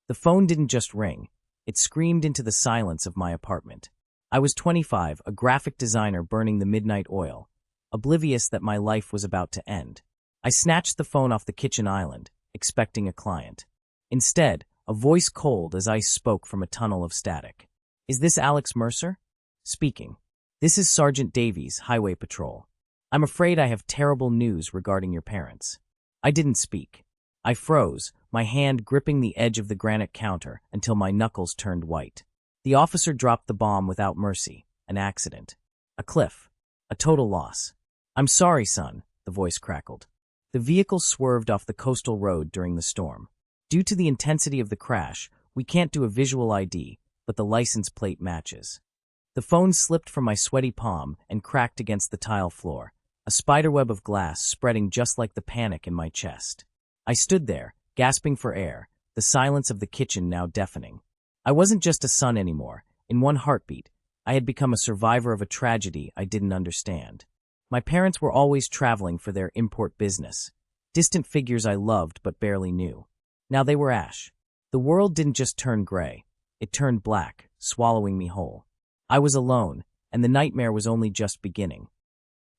The phone didn't just ring. It screamed into the silence of my apartment. I was 25, a graphic designer burning the midnight oil, oblivious that my life was about to end. I snatched the phone off the kitchen island, expecting a client. Instead, a voice cold as ice spoke from a tunnel of static. "Is this Alex Mercer?" "Speaking. This is Sergeant Davies, Highway Patrol. I'm afraid I have terrible news regarding your parents." I didn't speak. I froze, my hand gripping the edge of the granite counter until my knuckles turned white. The officer dropped the bomb without mercy. An accident. A cliff. A total loss. "I'm sorry, son," the voice crackled. The vehicle swerved off the coastal road during the storm. "Due to the intensity of the crash, we can't do a visual ID, but the license plate matches." The phone slipped from my sweaty palm and cracked against the tile floor, a spiderweb of glass spreading just like the panic in my chest. I stood there, gasping for air, the silence of the kitchen now deafening. I wasn't just a son anymore. In one heartbeat, I had become a survivor of a tragedy I didn't understand. My parents were always traveling for their import business, distant figures I loved but barely knew. Now they were ash. The world didn't just turn gray. It turned black, swallowing me whole. I was alone, and the nightmare was only just beginning.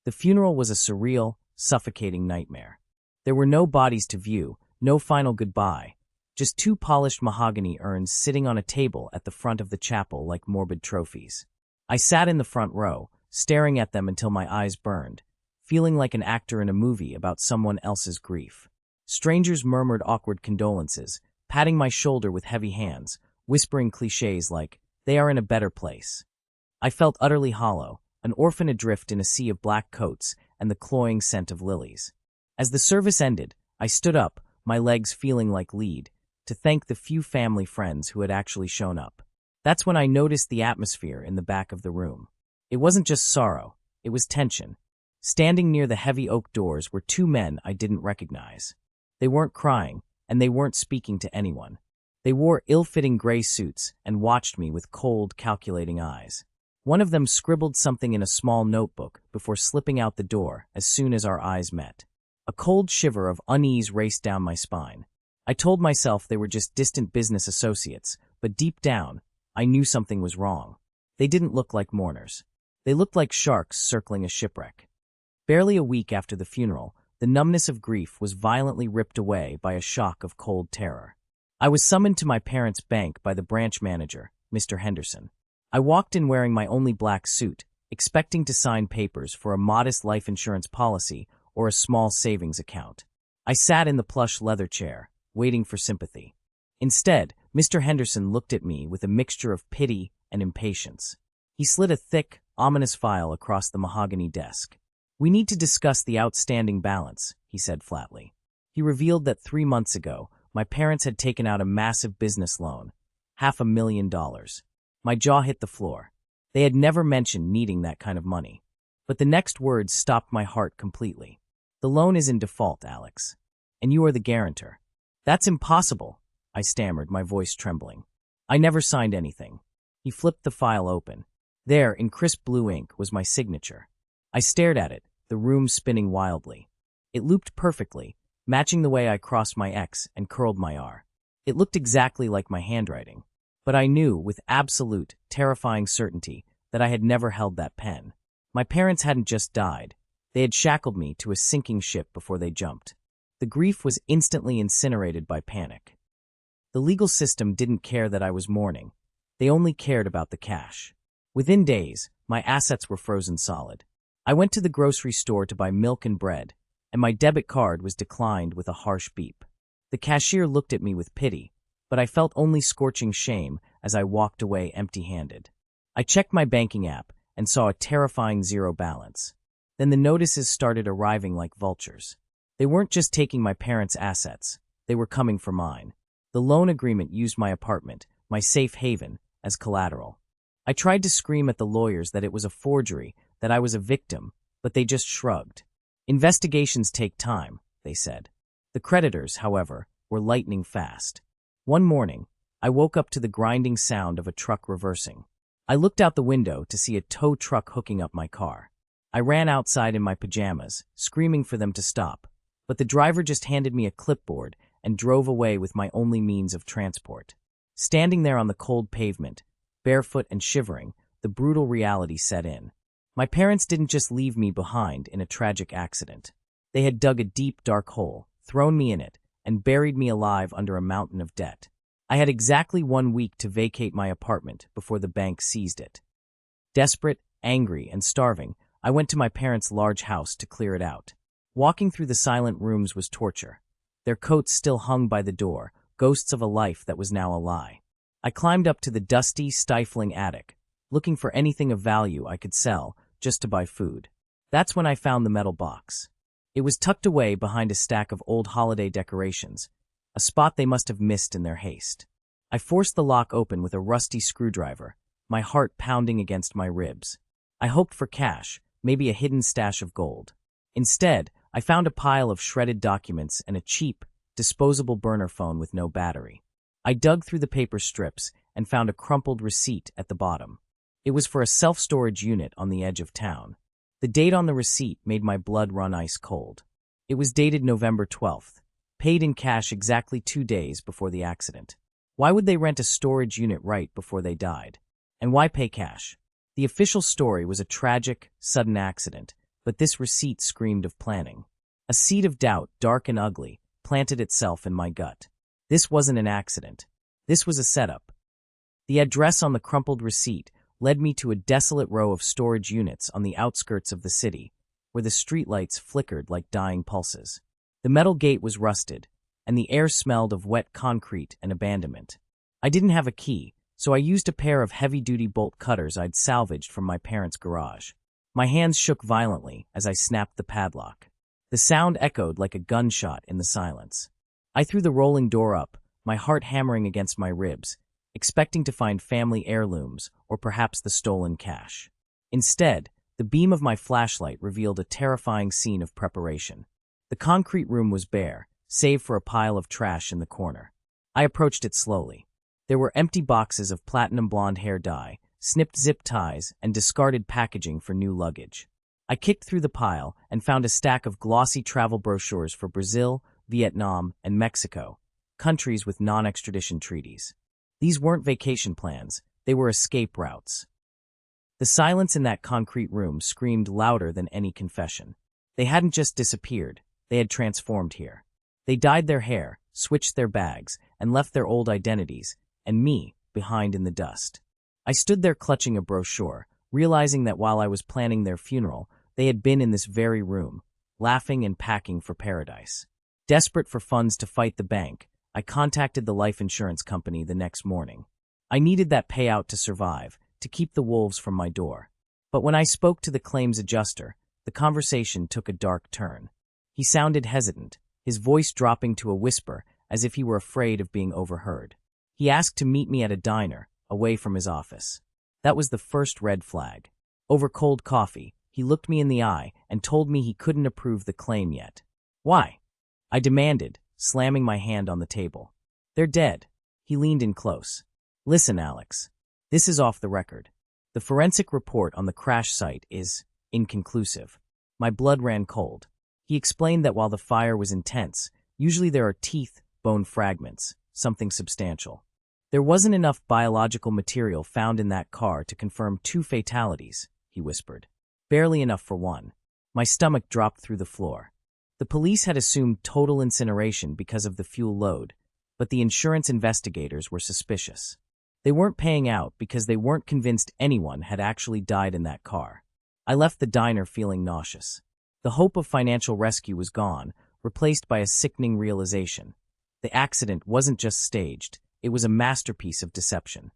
The funeral was a surreal, suffocating nightmare. There were no bodies to view, no final goodbye, just two polished mahogany urns sitting on a table at the front of the chapel like morbid trophies. I sat in the front row, staring at them until my eyes burned, feeling like an actor in a movie about someone else's grief. Strangers murmured awkward condolences, patting my shoulder with heavy hands, whispering cliches like, "They are in a better place." I felt utterly hollow, an orphan adrift in a sea of black coats and the cloying scent of lilies. As the service ended, I stood up, my legs feeling like lead, to thank the few family friends who had actually shown up. That's when I noticed the atmosphere in the back of the room. It wasn't just sorrow, it was tension. Standing near the heavy oak doors were two men I didn't recognize. They weren't crying, and they weren't speaking to anyone. They wore ill-fitting gray suits and watched me with cold, calculating eyes. One of them scribbled something in a small notebook before slipping out the door as soon as our eyes met. A cold shiver of unease raced down my spine. I told myself they were just distant business associates, but deep down, I knew something was wrong. They didn't look like mourners. They looked like sharks circling a shipwreck. Barely a week after the funeral, the numbness of grief was violently ripped away by a shock of cold terror. I was summoned to my parents' bank by the branch manager, Mr. Henderson. I walked in wearing my only black suit, expecting to sign papers for a modest life insurance policy or a small savings account. I sat in the plush leather chair, waiting for sympathy. Instead, Mr. Henderson looked at me with a mixture of pity and impatience. He slid a thick, ominous file across the mahogany desk. "We need to discuss the outstanding balance," he said flatly. He revealed that 3 months ago, my parents had taken out a massive business loan, $500,000. My jaw hit the floor. They had never mentioned needing that kind of money. But the next words stopped my heart completely. "The loan is in default, Alex, and you are the guarantor." "That's impossible," I stammered, my voice trembling. "I never signed anything." He flipped the file open. There, in crisp blue ink, was my signature. I stared at it, the room spinning wildly. It looped perfectly, matching the way I crossed my X and curled my R. It looked exactly like my handwriting. But I knew, with absolute, terrifying certainty, that I had never held that pen. My parents hadn't just died. They had shackled me to a sinking ship before they jumped. The grief was instantly incinerated by panic. The legal system didn't care that I was mourning. They only cared about the cash. Within days, my assets were frozen solid. I went to the grocery store to buy milk and bread, and my debit card was declined with a harsh beep. The cashier looked at me with pity, but I felt only scorching shame as I walked away empty-handed. I checked my banking app and saw a terrifying zero balance. Then the notices started arriving like vultures. They weren't just taking my parents' assets, they were coming for mine. The loan agreement used my apartment, my safe haven, as collateral. I tried to scream at the lawyers that it was a forgery, that I was a victim, but they just shrugged. "Investigations take time," they said. The creditors, however, were lightning fast. One morning, I woke up to the grinding sound of a truck reversing. I looked out the window to see a tow truck hooking up my car. I ran outside in my pajamas, screaming for them to stop, but the driver just handed me a clipboard and drove away with my only means of transport. Standing there on the cold pavement, barefoot and shivering, the brutal reality set in. My parents didn't just leave me behind in a tragic accident. They had dug a deep, dark hole, thrown me in it, and buried me alive under a mountain of debt. I had exactly 1 week to vacate my apartment before the bank seized it. Desperate, angry, and starving, I went to my parents' large house to clear it out. Walking through the silent rooms was torture. Their coats still hung by the door, ghosts of a life that was now a lie. I climbed up to the dusty, stifling attic, looking for anything of value I could sell just to buy food. That's when I found the metal box. It was tucked away behind a stack of old holiday decorations, a spot they must have missed in their haste. I forced the lock open with a rusty screwdriver, my heart pounding against my ribs. I hoped for cash, maybe a hidden stash of gold. Instead, I found a pile of shredded documents and a cheap, disposable burner phone with no battery. I dug through the paper strips and found a crumpled receipt at the bottom. It was for a self-storage unit on the edge of town. The date on the receipt made my blood run ice cold. It was dated November 12th, paid in cash exactly 2 days before the accident. Why would they rent a storage unit right before they died? And why pay cash? The official story was a tragic, sudden accident, but this receipt screamed of planning. A seed of doubt, dark and ugly, planted itself in my gut. This wasn't an accident. This was a setup. The address on the crumpled receipt led me to a desolate row of storage units on the outskirts of the city, where the streetlights flickered like dying pulses. The metal gate was rusted, and the air smelled of wet concrete and abandonment. I didn't have a key, so I used a pair of heavy-duty bolt cutters I'd salvaged from my parents' garage. My hands shook violently as I snapped the padlock. The sound echoed like a gunshot in the silence. I threw the rolling door up, my heart hammering against my ribs, expecting to find family heirlooms or perhaps the stolen cash. Instead, the beam of my flashlight revealed a terrifying scene of preparation. The concrete room was bare, save for a pile of trash in the corner. I approached it slowly. There were empty boxes of platinum blonde hair dye, snipped zip ties, and discarded packaging for new luggage. I kicked through the pile and found a stack of glossy travel brochures for Brazil, Vietnam, and Mexico, countries with non-extradition treaties. These weren't vacation plans, they were escape routes. The silence in that concrete room screamed louder than any confession. They hadn't just disappeared, they had transformed here. They dyed their hair, switched their bags, and left their old identities, and me, behind in the dust. I stood there clutching a brochure, realizing that while I was planning their funeral, they had been in this very room, laughing and packing for paradise. Desperate for funds to fight the bank, I contacted the life insurance company the next morning. I needed that payout to survive, to keep the wolves from my door. But when I spoke to the claims adjuster, the conversation took a dark turn. He sounded hesitant, his voice dropping to a whisper as if he were afraid of being overheard. He asked to meet me at a diner, away from his office. That was the first red flag. Over cold coffee, he looked me in the eye and told me he couldn't approve the claim yet. Why? I demanded, slamming my hand on the table. They're dead. He leaned in close. Listen, Alex. This is off the record. The forensic report on the crash site is inconclusive. My blood ran cold. He explained that while the fire was intense, usually there are teeth, bone fragments, something substantial. There wasn't enough biological material found in that car to confirm 2 fatalities, he whispered. Barely enough for one. My stomach dropped through the floor. The police had assumed total incineration because of the fuel load, but the insurance investigators were suspicious. They weren't paying out because they weren't convinced anyone had actually died in that car. I left the diner feeling nauseous. The hope of financial rescue was gone, replaced by a sickening realization. The accident wasn't just staged, it was a masterpiece of deception.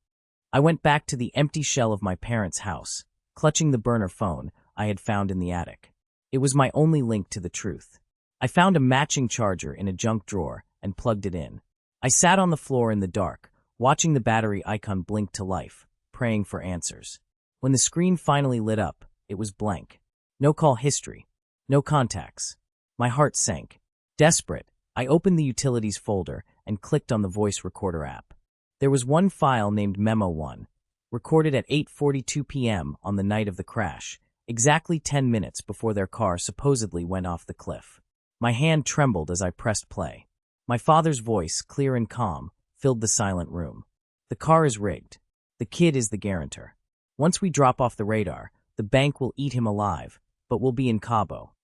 I went back to the empty shell of my parents' house, clutching the burner phone I had found in the attic. It was my only link to the truth. I found a matching charger in a junk drawer and plugged it in. I sat on the floor in the dark, watching the battery icon blink to life, praying for answers. When the screen finally lit up, it was blank. No call history. No contacts. My heart sank. Desperate, I opened the Utilities folder and clicked on the voice recorder app. There was one file named Memo 1, recorded at 8:42 p.m. on the night of the crash, exactly 10 minutes before their car supposedly went off the cliff. My hand trembled as I pressed play. My father's voice, clear and calm, filled the silent room. The car is rigged. The kid is the guarantor. Once we drop off the radar, the bank will eat him alive, but we'll be in Cabo.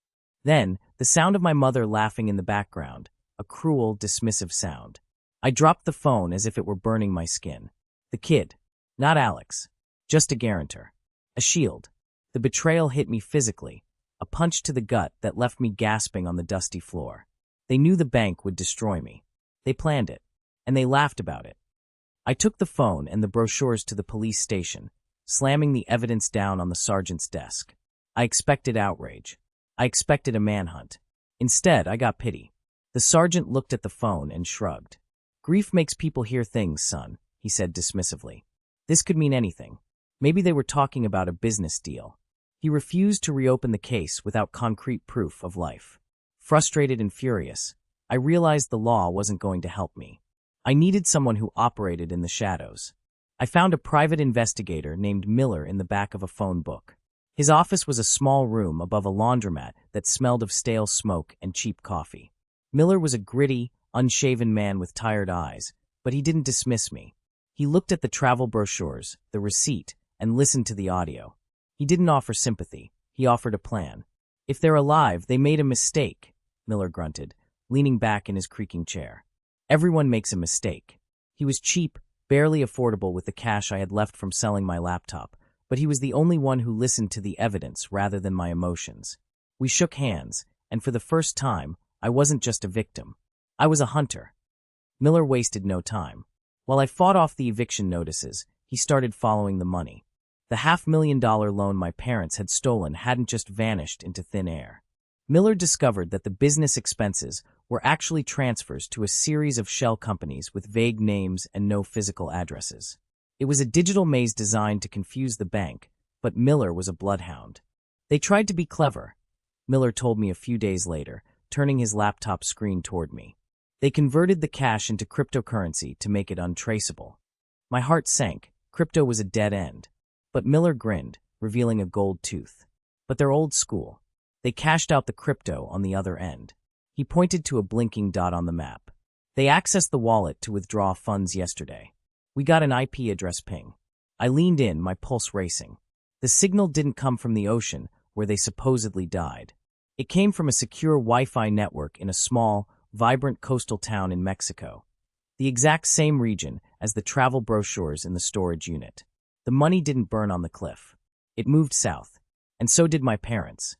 Then, the sound of my mother laughing in the background, a cruel, dismissive sound. I dropped the phone as if it were burning my skin. The kid. Not Alex. Just a guarantor. A shield. The betrayal hit me physically, a punch to the gut that left me gasping on the dusty floor. They knew the bank would destroy me. They planned it, and they laughed about it. I took the phone and the brochures to the police station, slamming the evidence down on the sergeant's desk. I expected outrage. I expected a manhunt. Instead, I got pity. The sergeant looked at the phone and shrugged. "Grief makes people hear things, son," he said dismissively. This could mean anything. Maybe they were talking about a business deal. He refused to reopen the case without concrete proof of life. Frustrated and furious, I realized the law wasn't going to help me. I needed someone who operated in the shadows. I found a private investigator named Miller in the back of a phone book. His office was a small room above a laundromat that smelled of stale smoke and cheap coffee. Miller was a gritty, unshaven man with tired eyes, but he didn't dismiss me. He looked at the travel brochures, the receipt, and listened to the audio. He didn't offer sympathy. He offered a plan. "If they're alive, they made a mistake," Miller grunted, leaning back in his creaking chair. "Everyone makes a mistake." He was cheap, barely affordable with the cash I had left from selling my laptop, but he was the only one who listened to the evidence rather than my emotions. We shook hands, and for the first time, I wasn't just a victim. I was a hunter. Miller wasted no time. While I fought off the eviction notices, he started following the money. The $500,000 loan my parents had stolen hadn't just vanished into thin air. Miller discovered that the business expenses were actually transfers to a series of shell companies with vague names and no physical addresses. It was a digital maze designed to confuse the bank, but Miller was a bloodhound. "They tried to be clever," Miller told me a few days later, turning his laptop screen toward me. "They converted the cash into cryptocurrency to make it untraceable." My heart sank. Crypto was a dead end. But Miller grinned, revealing a gold tooth. "But they're old school. They cashed out the crypto on the other end." He pointed to a blinking dot on the map. "They accessed the wallet to withdraw funds yesterday. We got an IP address ping." I leaned in, my pulse racing. The signal didn't come from the ocean, where they supposedly died. It came from a secure Wi-Fi network in a small, vibrant coastal town in Mexico. The exact same region as the travel brochures in the storage unit. The money didn't burn on the cliff. It moved south. And so did my parents.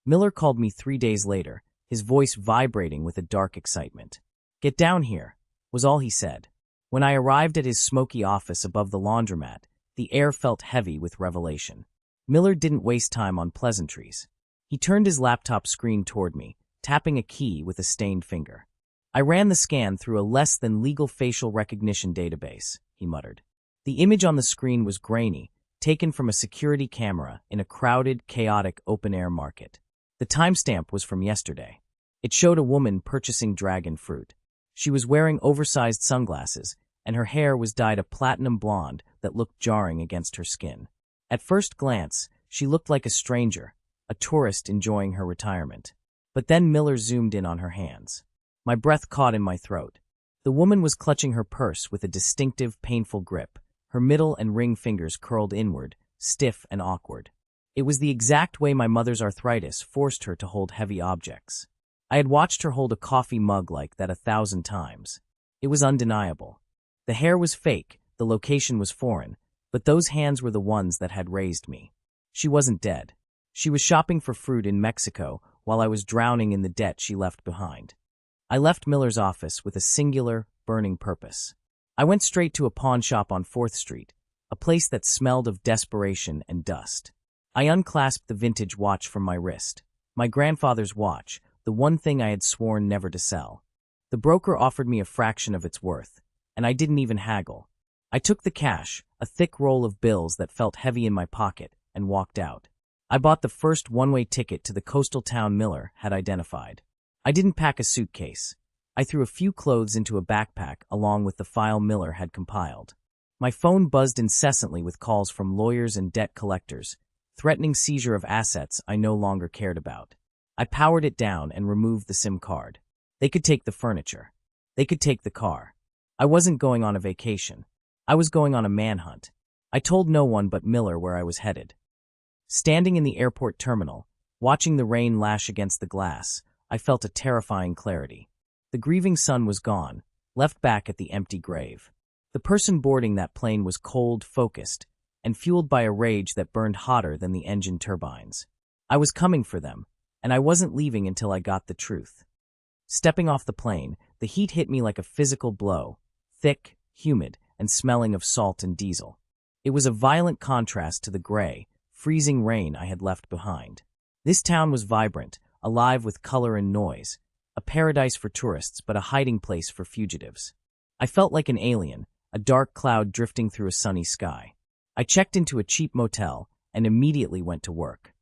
Miller called me 3 days later, his voice vibrating with a dark excitement. "Get down here," was all he said. When I arrived at his smoky office above the laundromat, the air felt heavy with revelation. Miller didn't waste time on pleasantries. He turned his laptop screen toward me, tapping a key with a stained finger. "I ran the scan through a less-than-legal facial recognition database," he muttered. The image on the screen was grainy, taken from a security camera in a crowded, chaotic open-air market. The timestamp was from yesterday. It showed a woman purchasing dragon fruit. She was wearing oversized sunglasses, and her hair was dyed a platinum blonde that looked jarring against her skin. At first glance, she looked like a stranger, a tourist enjoying her retirement. But then Miller zoomed in on her hands. My breath caught in my throat. The woman was clutching her purse with a distinctive, painful grip, her middle and ring fingers curled inward, stiff and awkward. It was the exact way my mother's arthritis forced her to hold heavy objects. I had watched her hold a coffee mug like that 1,000 times. It was undeniable. The hair was fake, the location was foreign, but those hands were the ones that had raised me. She wasn't dead. She was shopping for fruit in Mexico while I was drowning in the debt she left behind. I left Miller's office with a singular, burning purpose. I went straight to a pawn shop on 4th Street, a place that smelled of desperation and dust. I unclasped the vintage watch from my wrist. My grandfather's watch, the one thing I had sworn never to sell. The broker offered me a fraction of its worth, and I didn't even haggle. I took the cash, a thick roll of bills that felt heavy in my pocket, and walked out. I bought the first one-way ticket to the coastal town Miller had identified. I didn't pack a suitcase. I threw a few clothes into a backpack along with the file Miller had compiled. My phone buzzed incessantly with calls from lawyers and debt collectors, threatening seizure of assets I no longer cared about. I powered it down and removed the SIM card. They could take the furniture. They could take the car. I wasn't going on a vacation. I was going on a manhunt. I told no one but Miller where I was headed. Standing in the airport terminal, watching the rain lash against the glass, I felt a terrifying clarity. The grieving son was gone, left back at the empty grave. The person boarding that plane was cold, focused, and fueled by a rage that burned hotter than the engine turbines. I was coming for them, and I wasn't leaving until I got the truth. Stepping off the plane, the heat hit me like a physical blow, thick, humid, and smelling of salt and diesel. It was a violent contrast to the gray, freezing rain I had left behind. This town was vibrant, alive with color and noise, a paradise for tourists but a hiding place for fugitives. I felt like an alien, a dark cloud drifting through a sunny sky. I checked into a cheap motel and immediately went to work.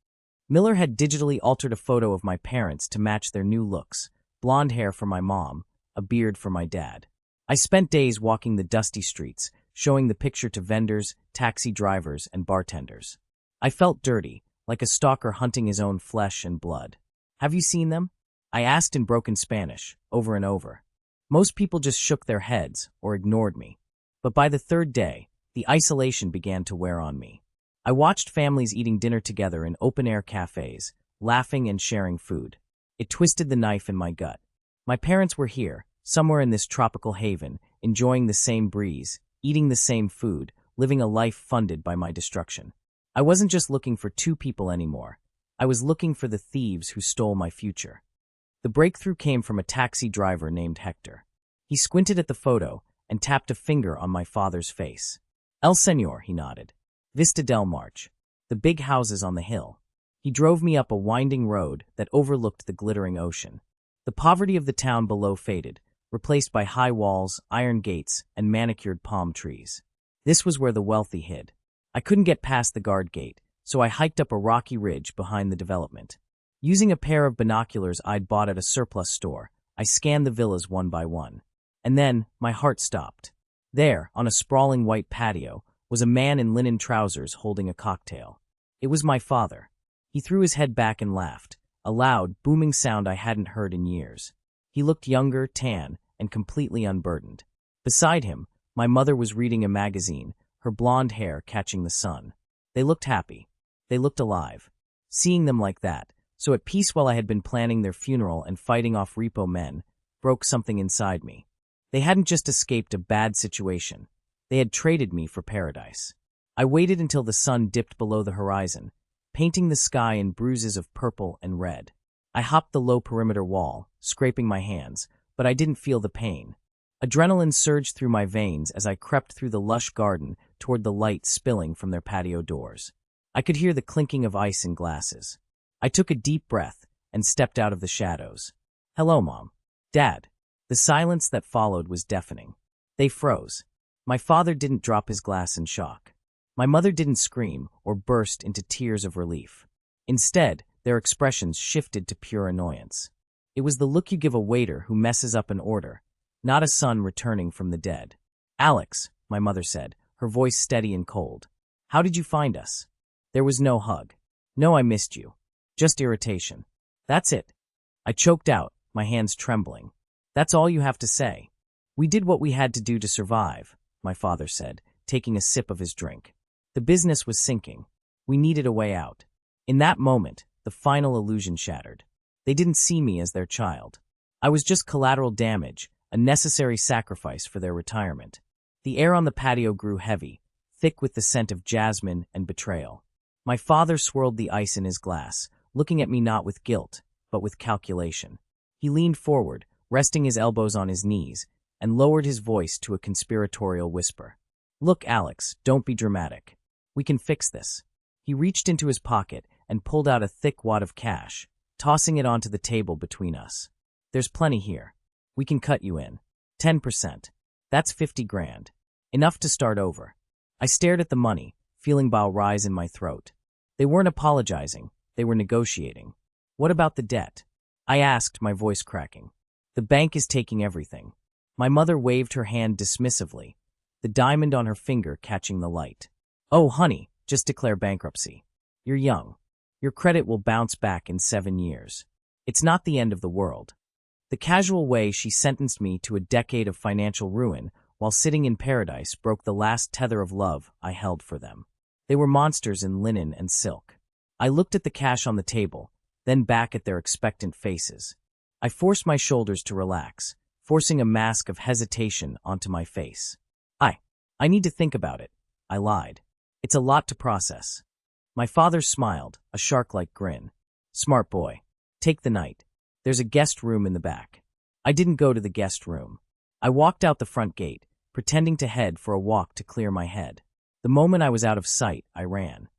Miller had digitally altered a photo of my parents to match their new looks, blonde hair for my mom, a beard for my dad. I spent days walking the dusty streets, showing the picture to vendors, taxi drivers, and bartenders. I felt dirty, like a stalker hunting his own flesh and blood. "Have you seen them?" I asked in broken Spanish, over and over. Most people just shook their heads or ignored me. But by the third day, the isolation began to wear on me. I watched families eating dinner together in open-air cafes, laughing and sharing food. It twisted the knife in my gut. My parents were here, somewhere in this tropical haven, enjoying the same breeze, eating the same food, living a life funded by my destruction. I wasn't just looking for two people anymore. I was looking for the thieves who stole my future. The breakthrough came from a taxi driver named Hector. He squinted at the photo and tapped a finger on my father's face. "El Señor," he nodded. "Vista del March, the big houses on the hill." He drove me up a winding road that overlooked the glittering ocean. The poverty of the town below faded, replaced by high walls, iron gates, and manicured palm trees. This was where the wealthy hid. I couldn't get past the guard gate, so I hiked up a rocky ridge behind the development. Using a pair of binoculars I'd bought at a surplus store, I scanned the villas one by one. And then, my heart stopped. There, on a sprawling white patio, was a man in linen trousers holding a cocktail. It was my father. He threw his head back and laughed, a loud, booming sound I hadn't heard in years. He looked younger, tan, and completely unburdened. Beside him, my mother was reading a magazine, her blonde hair catching the sun. They looked happy. They looked alive. Seeing them like that, so at peace while I had been planning their funeral and fighting off repo men, broke something inside me. They hadn't just escaped a bad situation. They had traded me for paradise. I waited until the sun dipped below the horizon, painting the sky in bruises of purple and red. I hopped the low perimeter wall, scraping my hands, but I didn't feel the pain. Adrenaline surged through my veins as I crept through the lush garden toward the light spilling from their patio doors. I could hear the clinking of ice in glasses. I took a deep breath and stepped out of the shadows. "Hello, Mom." "Dad." The silence that followed was deafening. They froze. My father didn't drop his glass in shock. My mother didn't scream or burst into tears of relief. Instead, their expressions shifted to pure annoyance. It was the look you give a waiter who messes up an order, not a son returning from the dead. "Alex," my mother said, her voice steady and cold. "How did you find us?" There was no hug. "No, I missed you. Just irritation." "That's it." I choked out, my hands trembling. "That's all you have to say." "We did what we had to do to survive," my father said, taking a sip of his drink. The business was sinking. We needed a way out. In that moment, the final illusion shattered. They didn't see me as their child. I was just collateral damage, a necessary sacrifice for their retirement. The air on the patio grew heavy, thick with the scent of jasmine and betrayal. My father swirled the ice in his glass, looking at me not with guilt, but with calculation. He leaned forward, resting his elbows on his knees, and lowered his voice to a conspiratorial whisper. "Look, Alex, don't be dramatic. We can fix this." He reached into his pocket and pulled out a thick wad of cash, tossing it onto the table between us. "There's plenty here. We can cut you in. 10%. That's 50 grand. Enough to start over." I stared at the money, feeling bile rise in my throat. They weren't apologizing. They were negotiating. "What about the debt?" I asked, my voice cracking. "The bank is taking everything." My mother waved her hand dismissively, the diamond on her finger catching the light. "Oh, honey, just declare bankruptcy. You're young. Your credit will bounce back in 7 years. It's not the end of the world." The casual way she sentenced me to a decade of financial ruin while sitting in paradise broke the last tether of love I held for them. They were monsters in linen and silk. I looked at the cash on the table, then back at their expectant faces. I forced my shoulders to relax, forcing a mask of hesitation onto my face. I need to think about it, I lied. It's a lot to process. My father smiled, a shark-like grin. Smart boy. Take the night. There's a guest room in the back. I didn't go to the guest room. I walked out the front gate, pretending to head for a walk to clear my head. The moment I was out of sight, I ran.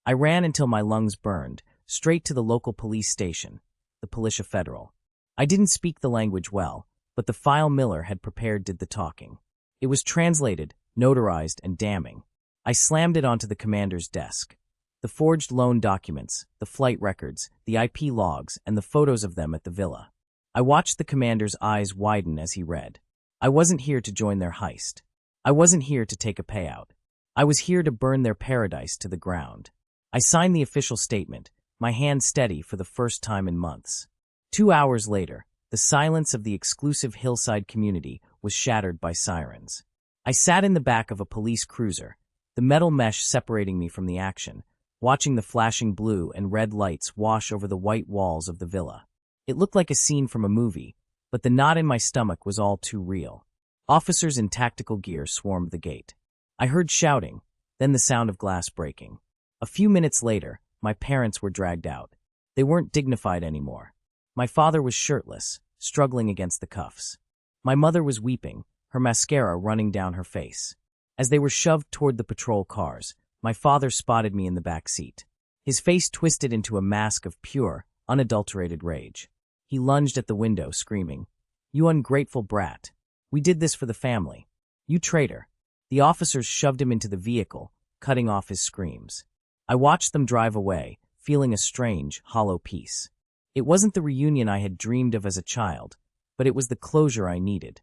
I ran until my lungs burned, straight to the local police station, the Policia Federal. I didn't speak the language well, but the file Miller had prepared did the talking. It was translated, notarized, and damning. I slammed it onto the commander's desk. The forged loan documents, the flight records, the IP logs, and the photos of them at the villa. I watched the commander's eyes widen as he read. I wasn't here to join their heist. I wasn't here to take a payout. I was here to burn their paradise to the ground. I signed the official statement, my hand steady for the first time in months. 2 hours later, the silence of the exclusive hillside community was shattered by sirens. I sat in the back of a police cruiser, the metal mesh separating me from the action, watching the flashing blue and red lights wash over the white walls of the villa. It looked like a scene from a movie, but the knot in my stomach was all too real. Officers in tactical gear swarmed the gate. I heard shouting, then the sound of glass breaking. A few minutes later, my parents were dragged out. They weren't dignified anymore. My father was shirtless, struggling against the cuffs. My mother was weeping, her mascara running down her face. As they were shoved toward the patrol cars, my father spotted me in the back seat. His face twisted into a mask of pure, unadulterated rage. He lunged at the window, screaming, "You ungrateful brat. We did this for the family. You traitor." The officers shoved him into the vehicle, cutting off his screams. I watched them drive away, feeling a strange, hollow peace. It wasn't the reunion I had dreamed of as a child, but it was the closure I needed.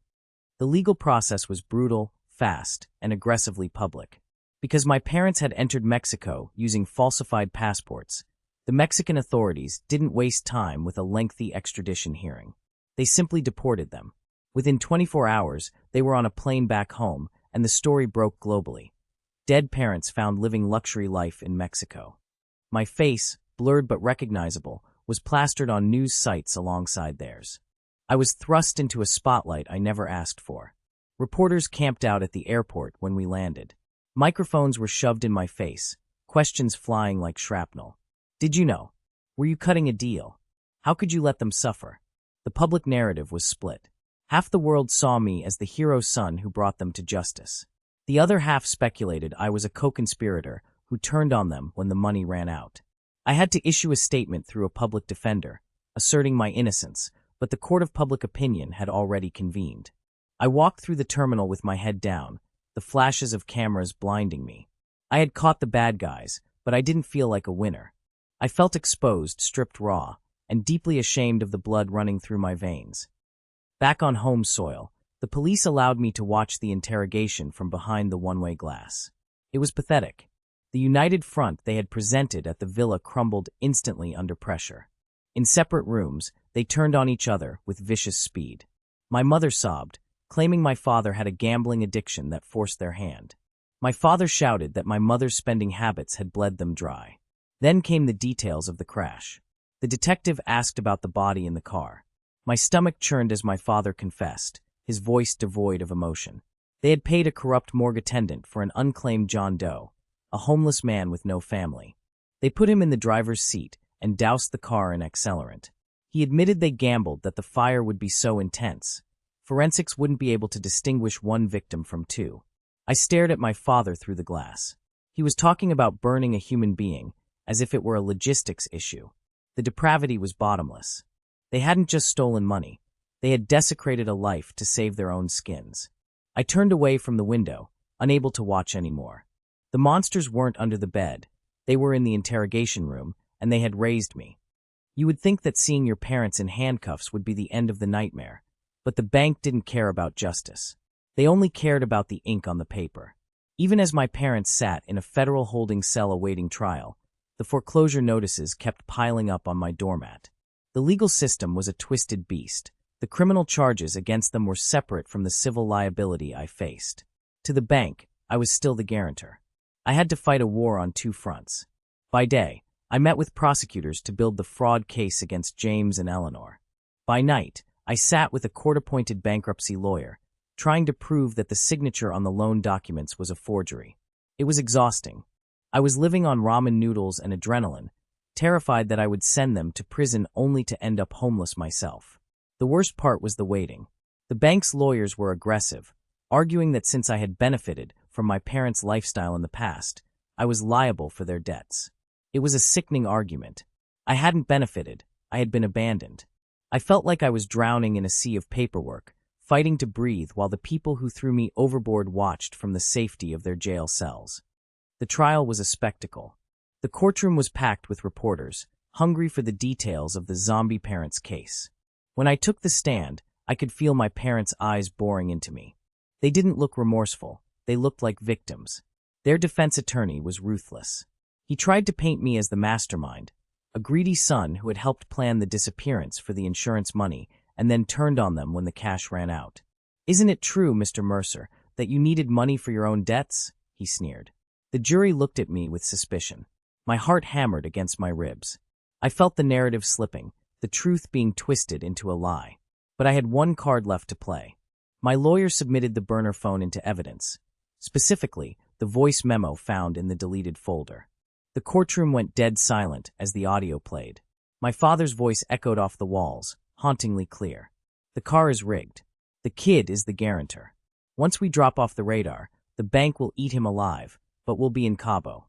The legal process was brutal, fast, and aggressively public. Because my parents had entered Mexico using falsified passports, the Mexican authorities didn't waste time with a lengthy extradition hearing. They simply deported them. Within 24 hours, they were on a plane back home, and the story broke globally. Dead parents found living luxury life in Mexico. My face, blurred but recognizable, was plastered on news sites alongside theirs. I was thrust into a spotlight I never asked for. Reporters camped out at the airport when we landed. Microphones were shoved in my face, questions flying like shrapnel. Did you know? Were you cutting a deal? How could you let them suffer? The public narrative was split. Half the world saw me as the hero son who brought them to justice. The other half speculated I was a co-conspirator who turned on them when the money ran out. I had to issue a statement through a public defender, asserting my innocence, but the court of public opinion had already convened. I walked through the terminal with my head down, the flashes of cameras blinding me. I had caught the bad guys, but I didn't feel like a winner. I felt exposed, stripped raw, and deeply ashamed of the blood running through my veins. Back on home soil, the police allowed me to watch the interrogation from behind the one-way glass. It was pathetic. The united front they had presented at the villa crumbled instantly under pressure. In separate rooms, they turned on each other with vicious speed. My mother sobbed, claiming my father had a gambling addiction that forced their hand. My father shouted that my mother's spending habits had bled them dry. Then came the details of the crash. The detective asked about the body in the car. My stomach churned as my father confessed, his voice devoid of emotion. They had paid a corrupt morgue attendant for an unclaimed John Doe, a homeless man with no family. They put him in the driver's seat and doused the car in accelerant. He admitted they gambled that the fire would be so intense. Forensics wouldn't be able to distinguish one victim from two. I stared at my father through the glass. He was talking about burning a human being, as if it were a logistics issue. The depravity was bottomless. They hadn't just stolen money. They had desecrated a life to save their own skins. I turned away from the window, unable to watch anymore. The monsters weren't under the bed. They were in the interrogation room, and they had raised me. You would think that seeing your parents in handcuffs would be the end of the nightmare, but the bank didn't care about justice. They only cared about the ink on the paper. Even as my parents sat in a federal holding cell awaiting trial, the foreclosure notices kept piling up on my doormat. The legal system was a twisted beast. The criminal charges against them were separate from the civil liability I faced. To the bank, I was still the guarantor. I had to fight a war on two fronts. By day, I met with prosecutors to build the fraud case against James and Eleanor. By night, I sat with a court-appointed bankruptcy lawyer, trying to prove that the signature on the loan documents was a forgery. It was exhausting. I was living on ramen noodles and adrenaline, terrified that I would send them to prison only to end up homeless myself. The worst part was the waiting. The bank's lawyers were aggressive, arguing that since I had benefited from my parents' lifestyle in the past, I was liable for their debts. It was a sickening argument. I hadn't benefited. I had been abandoned. I felt like I was drowning in a sea of paperwork, fighting to breathe while the people who threw me overboard watched from the safety of their jail cells. The trial was a spectacle. The courtroom was packed with reporters, hungry for the details of the zombie parents' case. When I took the stand, I could feel my parents' eyes boring into me. They didn't look remorseful. They looked like victims. Their defense attorney was ruthless. He tried to paint me as the mastermind, a greedy son who had helped plan the disappearance for the insurance money and then turned on them when the cash ran out. "Isn't it true, Mr. Mercer, that you needed money for your own debts?" he sneered. The jury looked at me with suspicion. My heart hammered against my ribs. I felt the narrative slipping, the truth being twisted into a lie. But I had one card left to play. My lawyer submitted the burner phone into evidence, specifically the voice memo found in the deleted folder. The courtroom went dead silent as the audio played. My father's voice echoed off the walls, hauntingly clear. "The car is rigged. The kid is the guarantor. Once we drop off the radar, the bank will eat him alive, but we'll be in Cabo."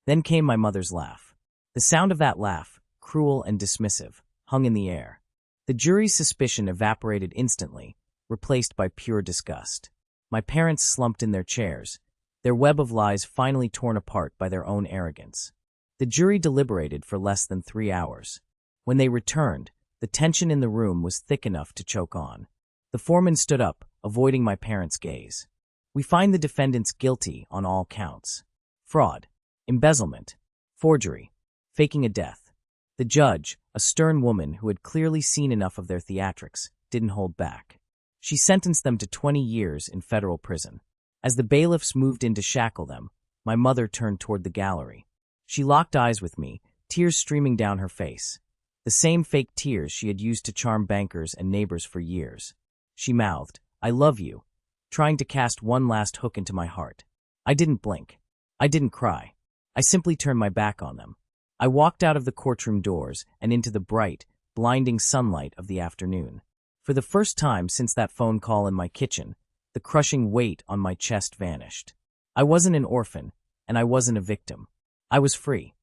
Then came my mother's laugh. The sound of that laugh, cruel and dismissive, hung in the air. The jury's suspicion evaporated instantly, replaced by pure disgust. My parents slumped in their chairs, their web of lies finally torn apart by their own arrogance. The jury deliberated for less than 3 hours. When they returned, the tension in the room was thick enough to choke on. The foreman stood up, avoiding my parents' gaze. "We find the defendants guilty on all counts: fraud, embezzlement, forgery, faking a death." The judge, a stern woman who had clearly seen enough of their theatrics, didn't hold back. She sentenced them to 20 years in federal prison. As the bailiffs moved in to shackle them, my mother turned toward the gallery. She locked eyes with me, tears streaming down her face. The same fake tears she had used to charm bankers and neighbors for years. She mouthed, "I love you," trying to cast one last hook into my heart. I didn't blink. I didn't cry. I simply turned my back on them. I walked out of the courtroom doors and into the bright, blinding sunlight of the afternoon. For the first time since that phone call in my kitchen, the crushing weight on my chest vanished. I wasn't an orphan, and I wasn't a victim. I was free.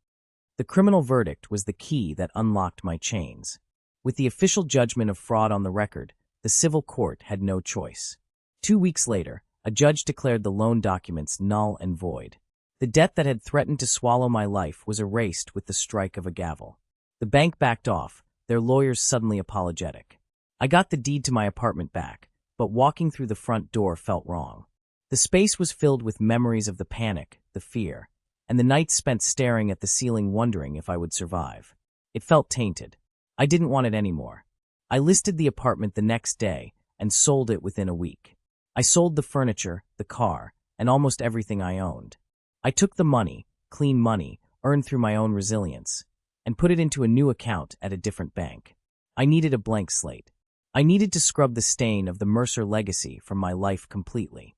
The criminal verdict was the key that unlocked my chains. With the official judgment of fraud on the record, the civil court had no choice. 2 weeks later, a judge declared the loan documents null and void. The debt that had threatened to swallow my life was erased with the strike of a gavel. The bank backed off, their lawyers suddenly apologetic. I got the deed to my apartment back, but walking through the front door felt wrong. The space was filled with memories of the panic, the fear, and the nights spent staring at the ceiling wondering if I would survive. It felt tainted. I didn't want it anymore. I listed the apartment the next day and sold it within a week. I sold the furniture, the car, and almost everything I owned. I took the money, clean money, earned through my own resilience, and put it into a new account at a different bank. I needed a blank slate. I needed to scrub the stain of the Mercer legacy from my life completely.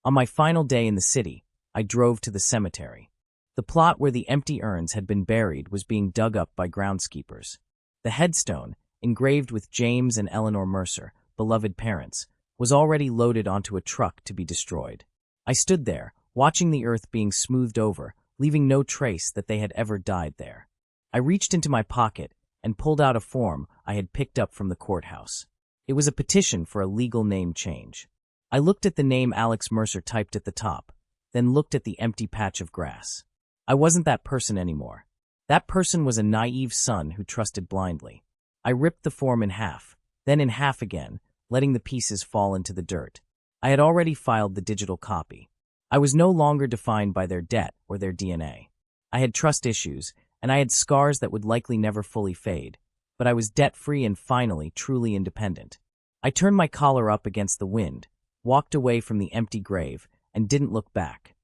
On my final day in the city, I drove to the cemetery. The plot where the empty urns had been buried was being dug up by groundskeepers. The headstone, engraved with James and Eleanor Mercer, beloved parents, was already loaded onto a truck to be destroyed. I stood there, watching the earth being smoothed over, leaving no trace that they had ever died there. I reached into my pocket and pulled out a form I had picked up from the courthouse. It was a petition for a legal name change. I looked at the name Alex Mercer typed at the top, then looked at the empty patch of grass. I wasn't that person anymore. That person was a naive son who trusted blindly. I ripped the form in half, then in half again, letting the pieces fall into the dirt. I had already filed the digital copy. I was no longer defined by their debt or their DNA. I had trust issues, and I had scars that would likely never fully fade, but I was debt-free and finally truly independent. I turned my collar up against the wind, walked away from the empty grave, and didn't look back.